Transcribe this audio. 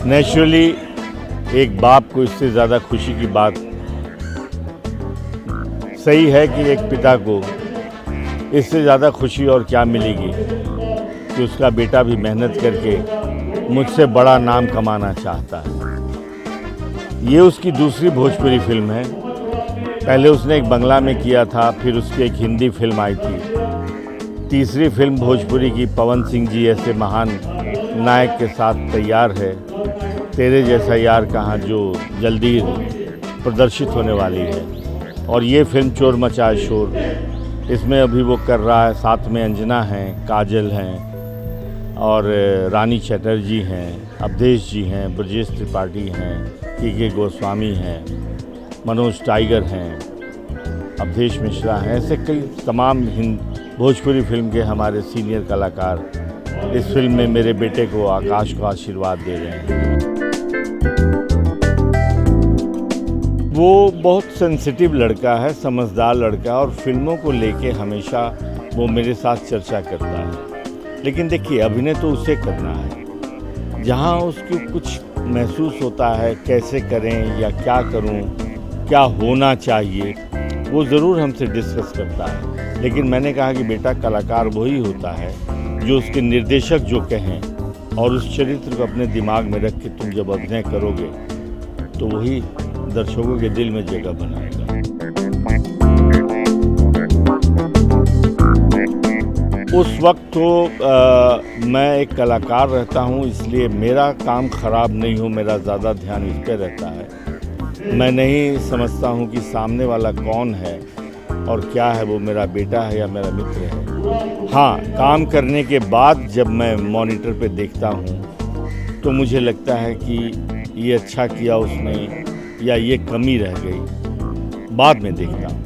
Naturally एक बाप को इससे ज़्यादा खुशी की बात सही है कि एक पिता को इससे ज़्यादा खुशी और क्या मिलेगी कि उसका बेटा भी मेहनत करके मुझसे बड़ा नाम कमाना चाहता है। ये उसकी दूसरी भोजपुरी फिल्म है। पहले उसने एक बंगला में किया था, फिर उसकी एक हिंदी फिल्म आई थी। तीसरी फिल्म भोजपुरी की पवन सिंह जी ऐसे महान नायक के साथ तैयार है, तेरे जैसा यार कहाँ, जो जल्दी प्रदर्शित होने वाली है। और ये फिल्म चोर मचाए शोर, इसमें अभी वो कर रहा है। साथ में अंजना हैं, काजल हैं और रानी चटर्जी हैं, अवधेश जी हैं, ब्रजेश त्रिपाठी हैं, के गोस्वामी हैं, मनोज टाइगर हैं, अवधेश मिश्रा हैं। ऐसे कई तमाम भोजपुरी फिल्म के हमारे सीनियर कलाकार इस फिल्म में मेरे बेटे को, आकाश को आशीर्वाद दे रहे हैं। वो बहुत सेंसिटिव लड़का है, समझदार लड़का है और फिल्मों को लेके हमेशा वो मेरे साथ चर्चा करता है। लेकिन देखिए, अभिनय तो उसे करना है। जहाँ उसको कुछ महसूस होता है, कैसे करें या क्या करूं, क्या होना चाहिए, वो ज़रूर हमसे डिस्कस करता है। लेकिन मैंने कहा कि बेटा, कलाकार वही होता है जो उसके निर्देशक जो कहें और उस चरित्र को अपने दिमाग में रख के तुम जब अभिनय करोगे तो वही दर्शकों के दिल में जगह बनाएगा। उस वक्त तो मैं एक कलाकार रहता हूँ, इसलिए मेरा काम ख़राब नहीं हो, मेरा ज़्यादा ध्यान इस पर रहता है। मैं नहीं समझता हूँ कि सामने वाला कौन है और क्या है, वो मेरा बेटा है या मेरा मित्र है। हाँ, काम करने के बाद जब मैं मॉनिटर पे देखता हूँ तो मुझे लगता है कि ये अच्छा किया उसने या ये कमी रह गई, बाद में देखता हूँ।